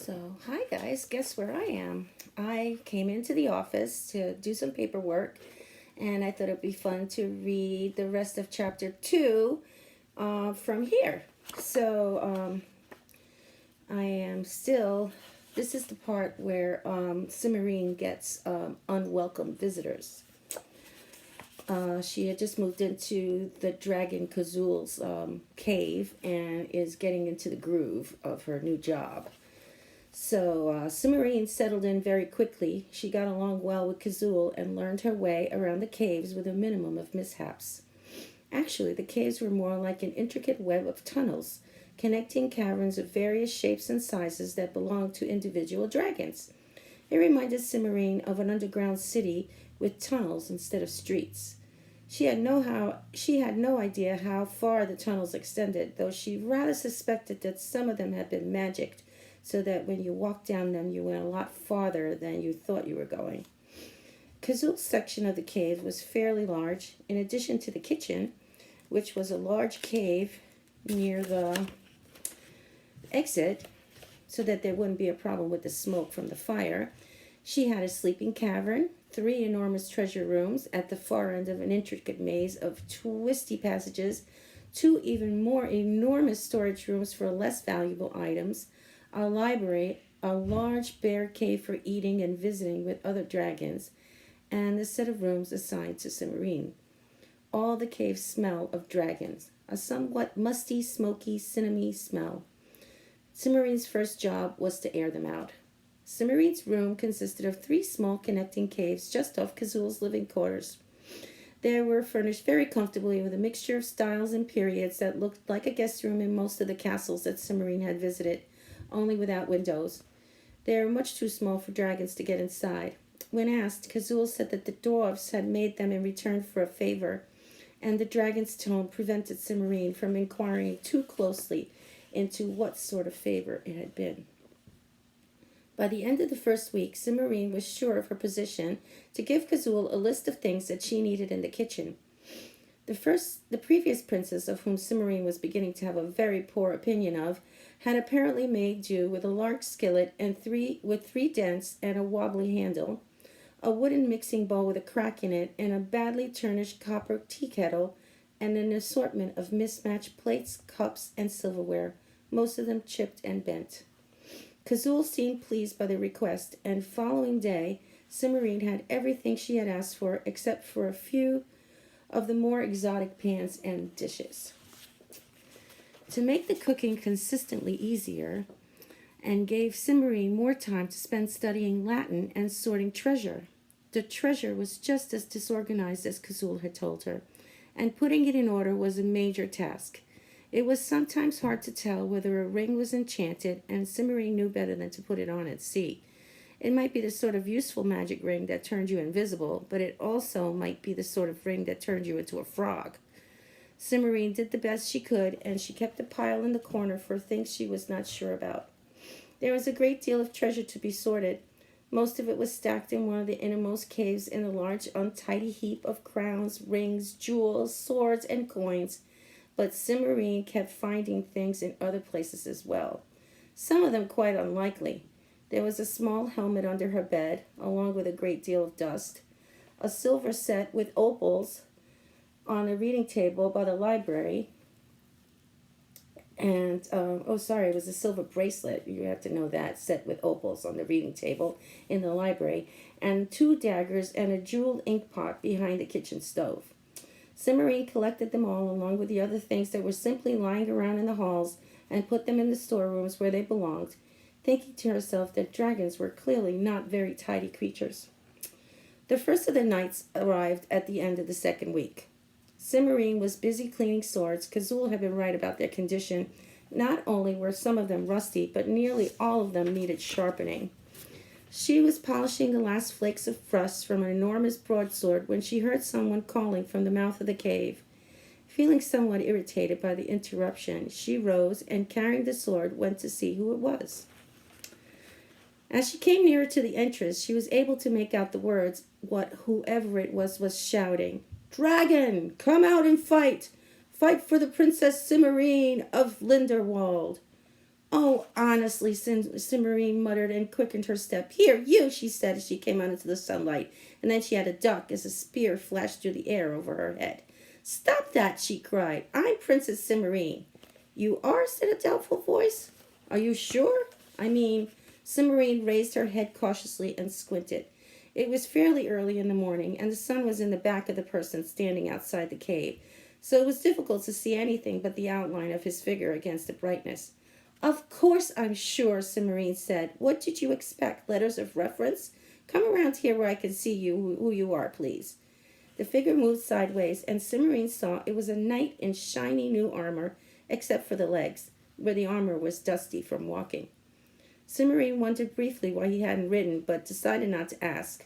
So, hi guys, guess where I am? I came into the office to do some paperwork and I thought it'd be fun to read the rest of chapter 2 from here. So, I am still, this is the part where Cimarine gets unwelcome visitors. She had just moved into the Dragon Kazul's cave and is getting into the groove of her new job. So Cimarine settled in very quickly. She got along well with Kazul and learned her way around the caves with a minimum of mishaps. Actually, the caves were more like an intricate web of tunnels, connecting caverns of various shapes and sizes that belonged to individual dragons. It reminded Cimarine of an underground city with tunnels instead of streets. She had no idea how far the tunnels extended, though she rather suspected that some of them had been magicked so that when you walked down them you went a lot farther than you thought you were going. Kazul's section of the cave was fairly large. In addition to the kitchen, which was a large cave near the exit so that there wouldn't be a problem with the smoke from the fire, she had a sleeping cavern, 3 enormous treasure rooms at the far end of an intricate maze of twisty passages, 2 even more enormous storage rooms for less valuable items, a library, a large bare cave for eating and visiting with other dragons, and the set of rooms assigned to Cimarine. All the caves smell of dragons, a somewhat musty, smoky, cinnamony smell. Cimarine's first job was to air them out. Cimarine's room consisted of 3 small connecting caves just off Kazul's living quarters. They were furnished very comfortably with a mixture of styles and periods that looked like a guest room in most of the castles that Cimarine had visited, only without windows. They were much too small for dragons to get inside. When asked, Kazul said that the dwarves had made them in return for a favor, and the dragon's tone prevented Cimarine from inquiring too closely into what sort of favor it had been. By the end of the first week, Cimarine was sure of her position to give Kazul a list of things that she needed in the kitchen. The previous princess, of whom Cimarine was beginning to have a very poor opinion of, had apparently made do with a large skillet and with three dents and a wobbly handle, a wooden mixing bowl with a crack in it, and a badly tarnished copper tea kettle, and an assortment of mismatched plates, cups, and silverware, most of them chipped and bent. Kazul seemed pleased by the request, and following day, Cimarine had everything she had asked for except for a few of the more exotic pans and dishes. To make the cooking consistently easier, and gave Cimarine more time to spend studying Latin and sorting treasure. The treasure was just as disorganized as Kazul had told her, and putting it in order was a major task. It was sometimes hard to tell whether a ring was enchanted, and Cimarine knew better than to put it on at sea. It might be the sort of useful magic ring that turned you invisible, but it also might be the sort of ring that turned you into a frog. Cimarine did the best she could, and she kept a pile in the corner for things she was not sure about. There was a great deal of treasure to be sorted. Most of it was stacked in one of the innermost caves in a large, untidy heap of crowns, rings, jewels, swords, and coins, but Cimarine kept finding things in other places as well, some of them quite unlikely. There was a small helmet under her bed, along with a great deal of dust, a silver set with opals on a reading table by the library, and, it was a silver bracelet, you have to know that, set with opals on the reading table in the library, and 2 daggers and a jeweled ink pot behind the kitchen stove. Cimarine collected them all along with the other things that were simply lying around in the halls and put them in the storerooms where they belonged, thinking to herself that dragons were clearly not very tidy creatures. The first of the nights arrived at the end of the second week. Cimarine was busy cleaning swords. Kazul had been right about their condition. Not only were some of them rusty, but nearly all of them needed sharpening. She was polishing the last flakes of rust from an enormous broadsword when she heard someone calling from the mouth of the cave. Feeling somewhat irritated by the interruption, she rose and, carrying the sword, went to see who it was. As she came nearer to the entrance, she was able to make out the words what whoever it was shouting. "Dragon, come out and fight! Fight for the Princess Cimarine of Linderwald!" Oh, honestly, Cimarine muttered and quickened her step. Here, you, she said as she came out into the sunlight, and then she had a duck as a spear flashed through the air over her head. Stop that, she cried. I'm Princess Cimarine. You are, said a doubtful voice. Are you sure? I mean, Cimarine raised her head cautiously and squinted. It was fairly early in the morning, and the sun was in the back of the person standing outside the cave, so it was difficult to see anything but the outline of his figure against the brightness. Of course I'm sure, Cimarine said. What did you expect? Letters of reference? Come around here where I can see you who you are, please. The figure moved sideways, and Cimarine saw it was a knight in shiny new armor, except for the legs, where the armor was dusty from walking. Cimarine wondered briefly why he hadn't ridden, but decided not to ask.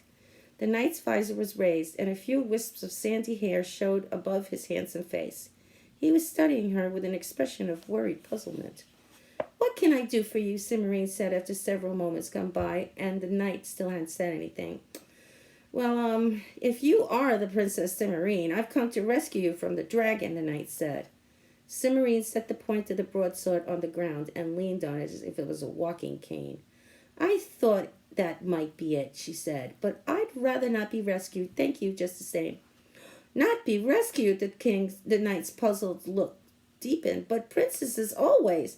The knight's visor was raised, and a few wisps of sandy hair showed above his handsome face. He was studying her with an expression of worried puzzlement. What can I do for you? Cimarine said after several moments gone by, and the knight still hadn't said anything. Well, if you are the Princess Cimarine, I've come to rescue you from the dragon, the knight said. Cimarine set the point of the broadsword on the ground and leaned on it as if it was a walking cane. I thought that might be it, she said, but I'd rather not be rescued. Thank you, just the same. Not be rescued, the knight's puzzled look deepened, but princesses always.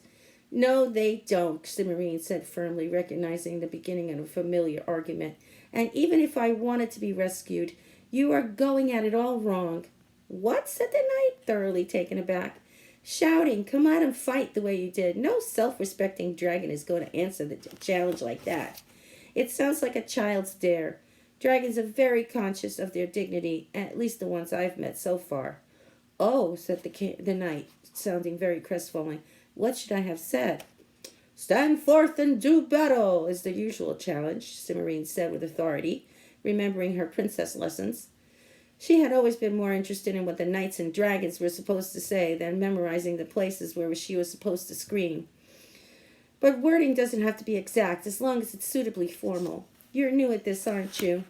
No, they don't, Cimarine said firmly, recognizing the beginning of a familiar argument. And even if I wanted to be rescued, you are going at it all wrong. What? Said the knight, thoroughly taken aback. Shouting, come out and fight the way you did. No self-respecting dragon is going to answer the challenge like that. It sounds like a child's dare. Dragons are very conscious of their dignity, at least the ones I've met so far. Oh, said the knight, sounding very crestfallen. What should I have said? Stand forth and do battle is the usual challenge, Cimarine said with authority, remembering her princess lessons. She had always been more interested in what the knights and dragons were supposed to say than memorizing the places where she was supposed to scream. But wording doesn't have to be exact as long as it's suitably formal. You're new at this, aren't you?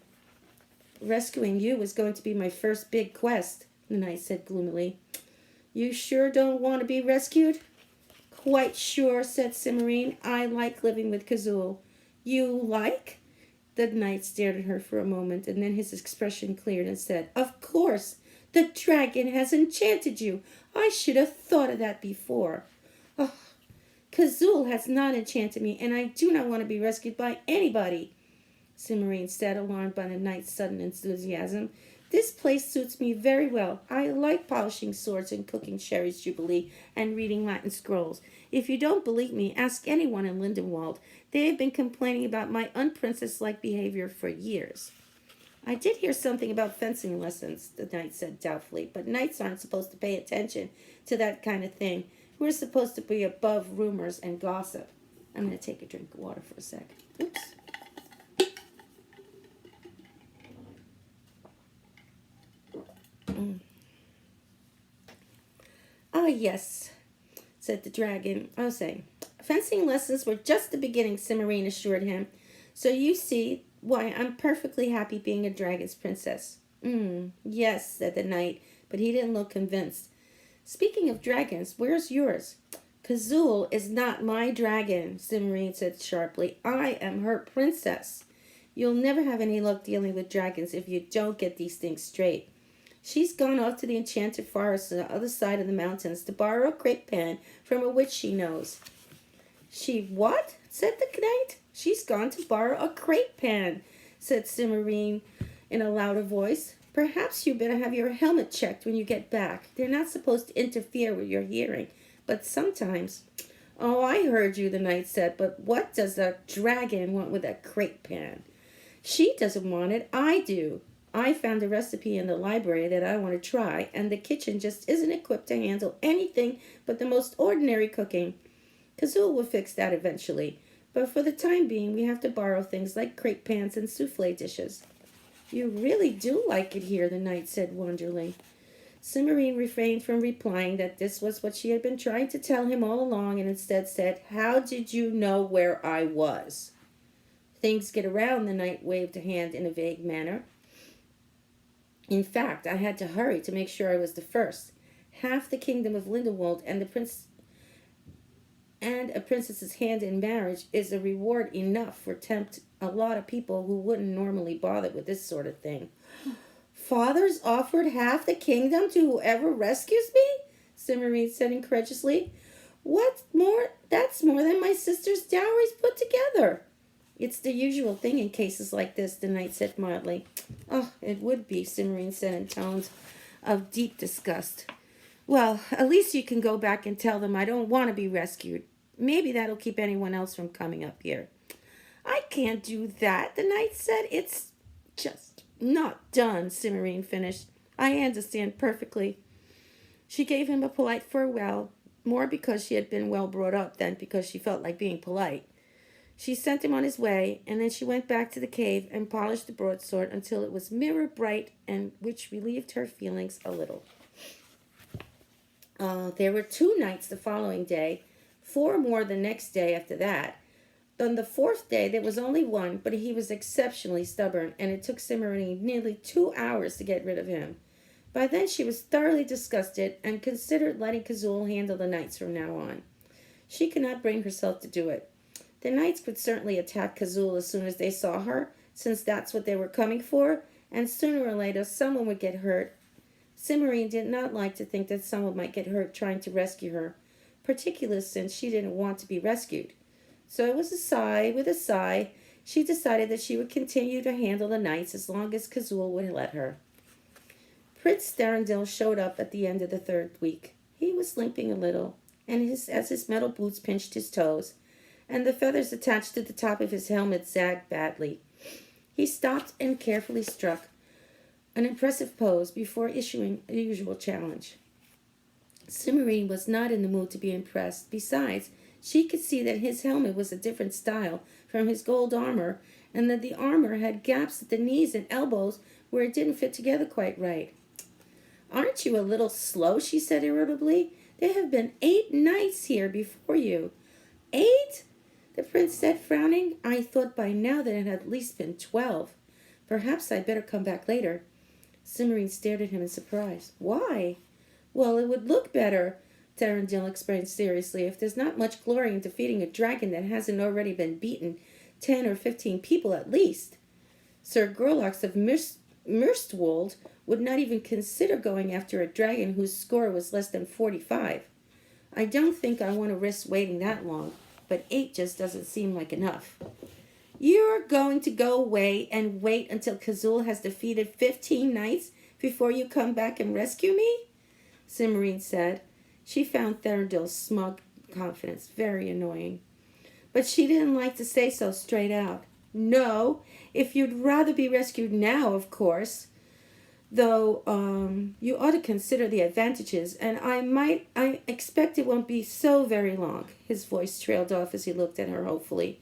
Rescuing you was going to be my first big quest, the knight said gloomily. You sure don't want to be rescued? Quite sure, said Cimarine. I like living with Kazul. You like? The knight stared at her for a moment, and then his expression cleared and said, Of course! The dragon has enchanted you. I should have thought of that before. Oh, Kazul has not enchanted me, and I do not want to be rescued by anybody, Cimarine said, alarmed by the knight's sudden enthusiasm. This place suits me very well. I like polishing swords and cooking Sherry's Jubilee and reading Latin scrolls. If you don't believe me, ask anyone in Lindenwald. They have been complaining about my unprincess-like behavior for years. I did hear something about fencing lessons, the knight said doubtfully, but knights aren't supposed to pay attention to that kind of thing. We're supposed to be above rumors and gossip. I'm going to take a drink of water for a sec. Oops. Ah, yes, said the dragon. I was saying, fencing lessons were just the beginning, Cimarine assured him. So you see why I'm perfectly happy being a dragon's princess. Yes, said the knight, but he didn't look convinced. Speaking of dragons, where's yours? Kazul is not my dragon, Cimarine said sharply. I am her princess. You'll never have any luck dealing with dragons if you don't get these things straight. She's gone off to the enchanted forest on the other side of the mountains to borrow a crepe pan from a witch she knows. She what? Said the knight. She's gone to borrow a crepe pan, said Cimarine in a louder voice. Perhaps you better have your helmet checked when you get back. They're not supposed to interfere with your hearing, but sometimes... Oh, I heard you, the knight said, but what does a dragon want with a crepe pan? She doesn't want it, I do. I found a recipe in the library that I want to try, and the kitchen just isn't equipped to handle anything but the most ordinary cooking. Kazul will fix that eventually, but for the time being we have to borrow things like crepe pans and souffle dishes. You really do like it here, the knight said wonderingly. Cimarine refrained from replying that this was what she had been trying to tell him all along, and instead said, How did you know where I was? Things get around, the knight waved a hand in a vague manner. In fact, I had to hurry to make sure I was the first. Half the kingdom of Lindenwald and the and a princess's hand in marriage is a reward enough for tempt a lot of people who wouldn't normally bother with this sort of thing. Father's offered half the kingdom to whoever rescues me? Cimarine said incredulously. What more? That's more than my sister's dowries put together. It's the usual thing in cases like this, the knight said mildly. Oh, it would be, Cimarine said in tones of deep disgust. Well, at least you can go back and tell them I don't want to be rescued. Maybe that'll keep anyone else from coming up here. I can't do that, the knight said. It's just not done, Cimarine finished. I understand perfectly. She gave him a polite farewell, more because she had been well brought up than because she felt like being polite. She sent him on his way, and then she went back to the cave and polished the broadsword until it was mirror bright, and which relieved her feelings a little. There were 2 nights the following day, 4 more the next day after that. On the 4th day there was only 1, but he was exceptionally stubborn, and it took Cimarine nearly 2 hours to get rid of him. By then she was thoroughly disgusted and considered letting Kazul handle the nights from now on. She could not bring herself to do it. The knights would certainly attack Kazul as soon as they saw her, since that's what they were coming for, and sooner or later someone would get hurt. Cimarine did not like to think that someone might get hurt trying to rescue her, particularly since she didn't want to be rescued. So it was with a sigh, she decided that she would continue to handle the knights as long as Kazul would let her. Prince Thorindil showed up at the end of the 3rd week. He was limping a little, and as his metal boots pinched his toes, and the feathers attached to the top of his helmet zagged badly. He stopped and carefully struck an impressive pose before issuing a usual challenge. Cimarine was not in the mood to be impressed. Besides, she could see that his helmet was a different style from his gold armor, and that the armor had gaps at the knees and elbows where it didn't fit together quite right. Aren't you a little slow? She said irritably. There have been 8 nights here before you. 8? The prince said, frowning. I thought by now that it had at least been 12. Perhaps I'd better come back later. Cimarine stared at him in surprise. Why? Well, it would look better, Thorindil explained seriously, if there's not much glory in defeating a dragon that hasn't already been beaten 10 or 15 people at least. Sir Gorlox of Murstwold would not even consider going after a dragon whose score was less than 45. I don't think I want to risk waiting that long, but 8 just doesn't seem like enough. You're going to go away and wait until Kazul has defeated 15 knights before you come back and rescue me? Cimarine said. She found Thorindil's smug confidence very annoying. But she didn't like to say so straight out. No, if you'd rather be rescued now, of course. Though, you ought to consider the advantages, and I expect it won't be so very long. His voice trailed off as he looked at her hopefully.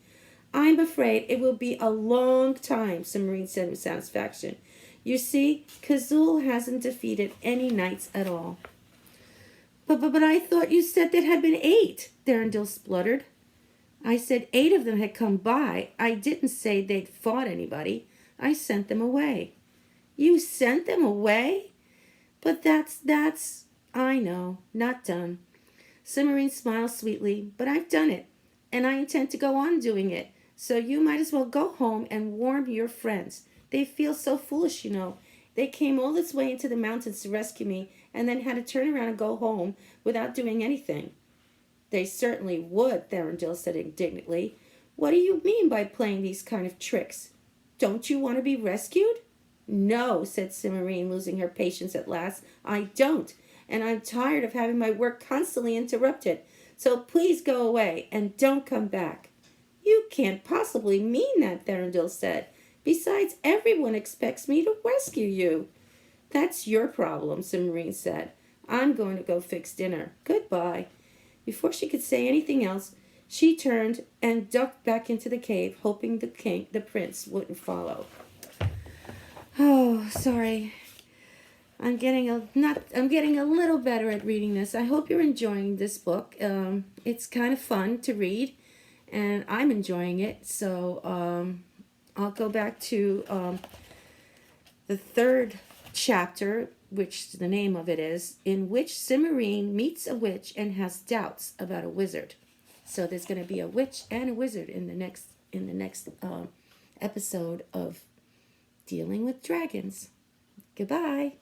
I'm afraid it will be a long time, Cimarine said with satisfaction. You see, Kazul hasn't defeated any knights at all. But I thought you said there had been 8, Thorindil spluttered. I said 8 of them had come by. I didn't say they'd fought anybody. I sent them away. You sent them away? But that's, I know, not done. Cimarine smiled sweetly, but I've done it, and I intend to go on doing it. So you might as well go home and warn your friends. They feel so foolish, you know. They came all this way into the mountains to rescue me and then had to turn around and go home without doing anything. They certainly would, Thorindil said indignantly. What do you mean by playing these kind of tricks? Don't you want to be rescued? No, said Cimarine, losing her patience at last. I don't, and I'm tired of having my work constantly interrupted. So please go away and don't come back. You can't possibly mean that, Thorindil said. Besides, everyone expects me to rescue you. That's your problem, Cimarine said. I'm going to go fix dinner. Goodbye. Before she could say anything else, she turned and ducked back into the cave, hoping the prince wouldn't follow. Oh, sorry. I'm getting a little better at reading this. I hope you're enjoying this book. It's kind of fun to read, and I'm enjoying it. So I'll go back to the 3rd chapter, which the name of it is, in which Cimarine meets a witch and has doubts about a wizard. So there's going to be a witch and a wizard in the next episode of Dealing with Dragons. Goodbye.